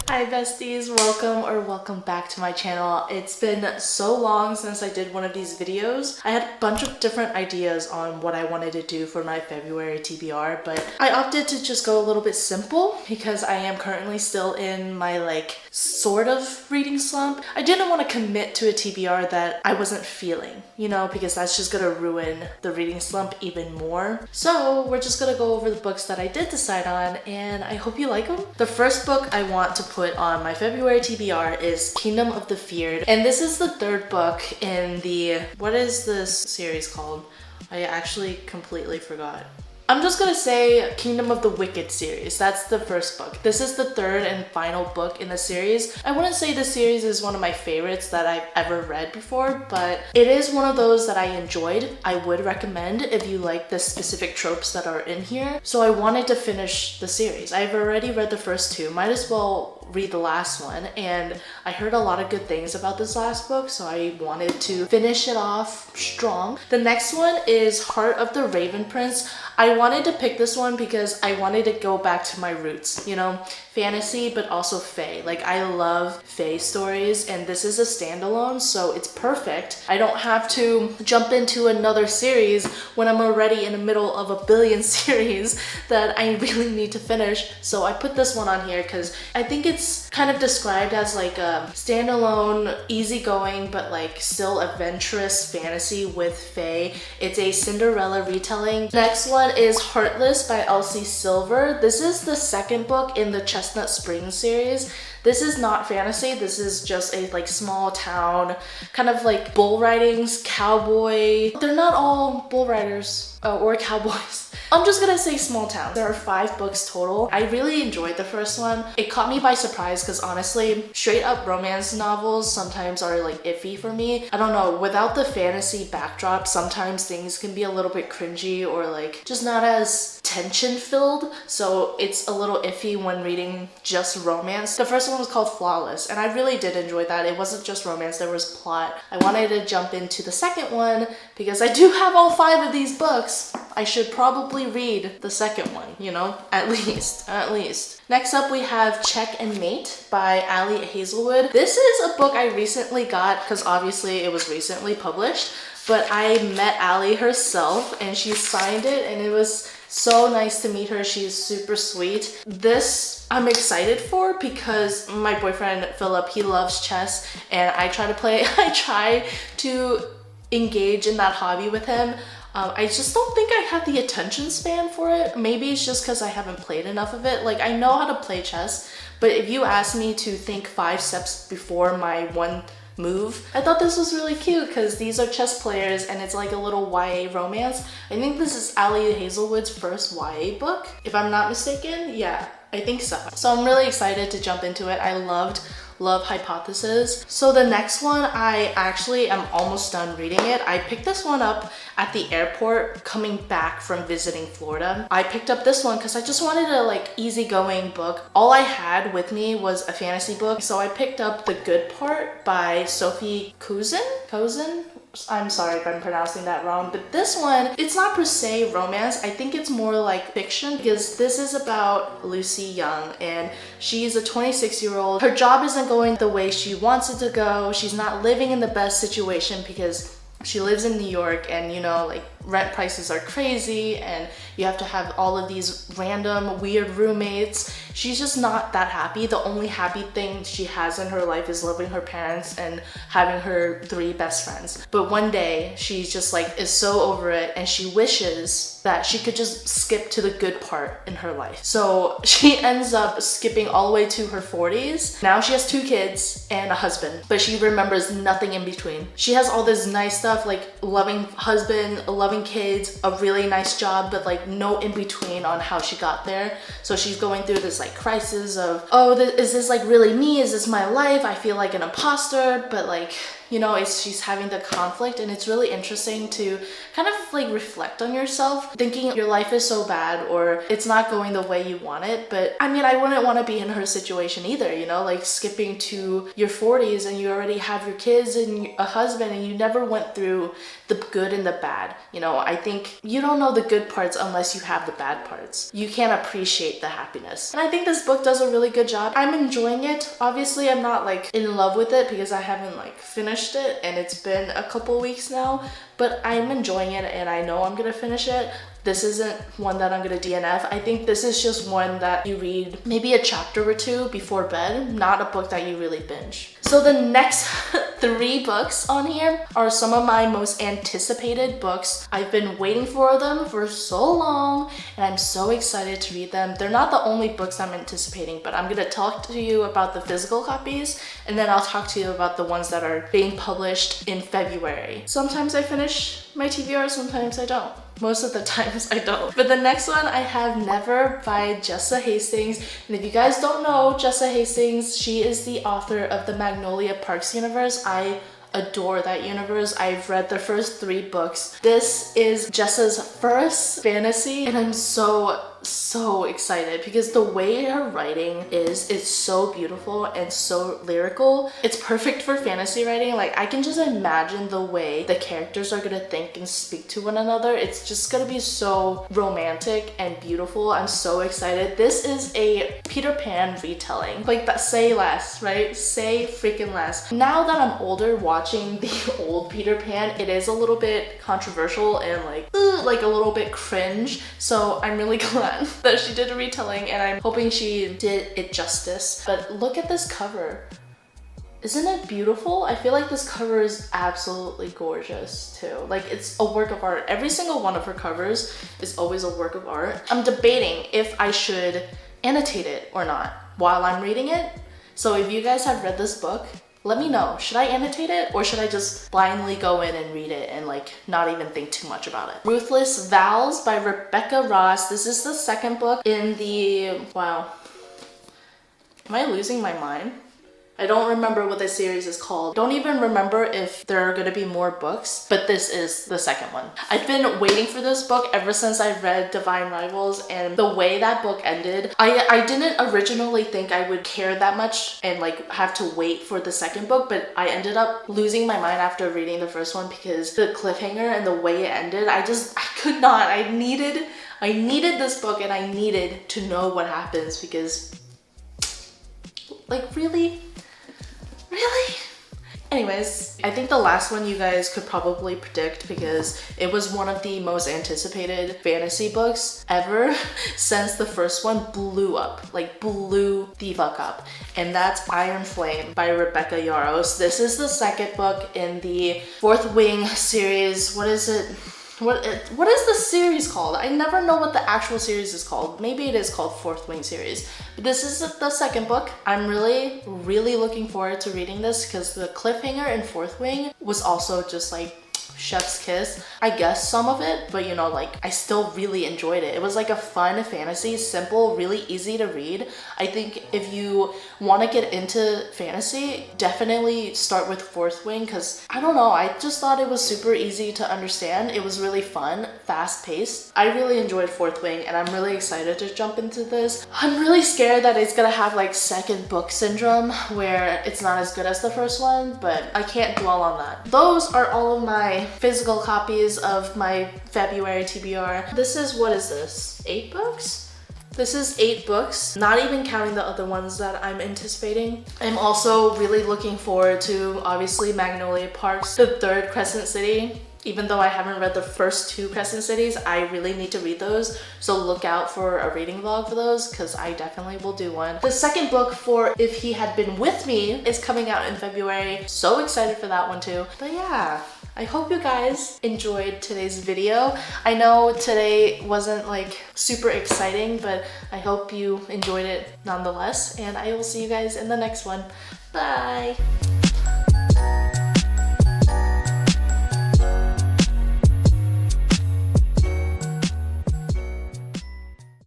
Hi besties, welcome back to my channel. It's been so long since I did one of these videos. I had a bunch of different ideas on what I wanted to do for my February TBR, but I opted to just go a little bit simple because I am currently still in my sort of reading slump. I didn't want to commit to a TBR that I wasn't feeling, because that's just gonna ruin the reading slump even more. So we're just gonna go over the books that I did decide on, and I hope you like them. The first book I want to put on my February TBR is Kingdom of the Feared, and this is the third book in the, what is this series called? I actually completely forgot. I'm just gonna say Kingdom of the Wicked series. That's the first book. This is the third and final book in the series. I wouldn't say this series is one of my favorites that I've ever read before, but it is one of those that I enjoyed. I would recommend if you like the specific tropes that are in here. So I wanted to finish the series. I've already read the first two. Might as well read the last one, and I heard a lot of good things about this last book, so I wanted to finish it off strong. The next one is Heart of the Raven Prince. I wanted to pick this one because I wanted to go back to my roots, fantasy, but also fae. I love fae stories, and this is a standalone, so it's perfect. I don't have to jump into another series when I'm already in the middle of a billion series that I really need to finish. So I put this one on here because I think it's kind of described as a standalone, easygoing, but still adventurous fantasy with fae. It's a Cinderella retelling. Next one is Heartless by Elsie Silver. This is the second book in the Chestnut Springs series. This is not fantasy. This is just a small town, kind of bull ridings, cowboy. They're not all bull riders or cowboys. I'm just gonna say small town. There are 5 books total. I really enjoyed the first one. It caught me by surprise because honestly, straight up romance novels sometimes are iffy for me. I don't know, without the fantasy backdrop, sometimes things can be a little bit cringy or just not as tension filled. So it's a little iffy when reading just romance. The first one was called Flawless, and I really did enjoy that. It wasn't just romance, there was plot. I wanted to jump into the second one because I do have all 5 of these books. I should probably read the second one, at least. Next up we have Check and Mate by Ali Hazelwood. This is a book I recently got because obviously it was recently published, but I met Ali herself and she signed it, and it was so nice to meet her. She's super sweet. This I'm excited for because my boyfriend Philip, he loves chess, and I try to engage in that hobby with him. I just don't think I have the attention span for it. Maybe it's just because I haven't played enough of it. I know how to play chess, but if you ask me to think 5 steps before my one move, I thought this was really cute because these are chess players and it's a little YA romance. I think this is Ali Hazelwood's first YA book, if I'm not mistaken. Yeah, I think so. So I'm really excited to jump into it. I loved Love Hypothesis. So the next one, I actually am almost done reading it. I picked this one up at the airport coming back from visiting Florida. I picked up this one because I just wanted a easygoing book. All I had with me was a fantasy book, so I picked up The Good Part by Sophie Cozen. I'm sorry if I'm pronouncing that wrong, but this one, it's not per se romance. I think it's more fiction because this is about Lucy Young, and she's a 26-year-old. Her job isn't going the way she wants it to go. She's not living in the best situation because she lives in New York, and rent prices are crazy and you have to have all of these random weird roommates. She's just not that happy. The only happy thing she has in her life is loving her parents and having her 3 best friends. But one day she's just is so over it, and she wishes that she could just skip to the good part in her life. So she ends up skipping all the way to her 40s. Now she has 2 kids and a husband, but she remembers nothing in between. She has all this nice stuff loving husband, loving kids, a really nice job, but no in between on how she got there. So she's going through this crisis of, oh, is this really me? Is this my life? I feel like an imposter, but you know, she's having the conflict, and it's really interesting to kind of like reflect on yourself, thinking your life is so bad or it's not going the way you want it. But I mean, I wouldn't want to be in her situation either, you know, like skipping to your 40s and you already have your kids and a husband and you never went through the good and the bad. You know, I think you don't know the good parts unless you have the bad parts. You can't appreciate the happiness. And I think this book does a really good job. I'm enjoying it. Obviously, I'm not like in love with it because I haven't like finished it and it's been a couple weeks now, but I'm enjoying it and I know I'm gonna finish it. This isn't one that I'm gonna DNF. I think this is just one that you read maybe a chapter or two before bed, not a book that you really binge. So the next 3 books on here are some of my most anticipated books. I've been waiting for them for so long and I'm so excited to read them. They're not the only books I'm anticipating, but I'm gonna talk to you about the physical copies and then I'll talk to you about the ones that are being published in February. Sometimes I finish my TBR, sometimes I don't. Most of the times I don't. But the next one I have Never by Jessa Hastings. And if you guys don't know Jessa Hastings, she is the author of the Magnolia Parks universe. I adore that universe. I've read the first 3 books. This is Jessa's first fantasy and I'm so excited because the way her writing is, it's so beautiful and so lyrical. It's perfect for fantasy writing. Like I can just imagine the way the characters are gonna think and speak to one another. It's just gonna be so romantic and beautiful. I'm so excited. This is a Peter Pan retelling. Like that, say less, right? Say freaking less. Now that I'm older, watching the old Peter Pan, it is a little bit controversial and like a little bit cringe. So I'm really glad that she did a retelling and I'm hoping she did it justice. But look at this cover. Isn't it beautiful? I feel like this cover is absolutely gorgeous too. Like it's a work of art. Every single one of her covers is always a work of art. I'm debating if I should annotate it or not while I'm reading it. So if you guys have read this book, let me know. Should I annotate it or should I just blindly go in and read it and like not even think too much about it? Ruthless Vows by Rebecca Ross. This is the 2nd book in the, wow. Am I losing my mind? I don't remember what the series is called. Don't even remember if there are gonna be more books, but this is the 2nd one. I've been waiting for this book ever since I read Divine Rivals, and the way that book ended, I didn't originally think I would care that much and like have to wait for the 2nd book, but I ended up losing my mind after reading the first one because the cliffhanger and the way it ended, I could not. I needed this book and I needed to know what happens because like really? Anyways, I think the last one you guys could probably predict because it was one of the most anticipated fantasy books ever since the first one blew up, like blew the fuck up. And that's Iron Flame by Rebecca Yarros. This is the 2nd book in the 4th Wing series. What is it? What is the series called? I never know what the actual series is called. Maybe it is called 4th Wing series. But this is the 2nd book. I'm really looking forward to reading this because the cliffhanger in 4th Wing was also just like chef's kiss. I guess some of it, but you know, like I still really enjoyed it. It was like a fun fantasy, simple, really easy to read. I think if you want to get into fantasy, definitely start with 4th Wing because I don't know, I just thought it was super easy to understand. It was really fun, fast paced. I really enjoyed 4th Wing and I'm really excited to jump into this. I'm really scared that it's gonna have like 2nd book syndrome where it's not as good as the first one, but I can't dwell on that. Those are all of my physical copies of my February TBR. This is, what is this? 8 books? This is 8 books, not even counting the other ones that I'm anticipating. I'm also really looking forward to, obviously, Magnolia Parks, the 3rd Crescent City. Even though I haven't read the first 2 Crescent Cities, I really need to read those. So look out for a reading vlog for those because I definitely will do one. The 2nd book for If He Had Been With Me is coming out in February. So excited for that one too. But yeah, I hope you guys enjoyed today's video. I know today wasn't like super exciting, but I hope you enjoyed it nonetheless. And I will see you guys in the next one. Bye!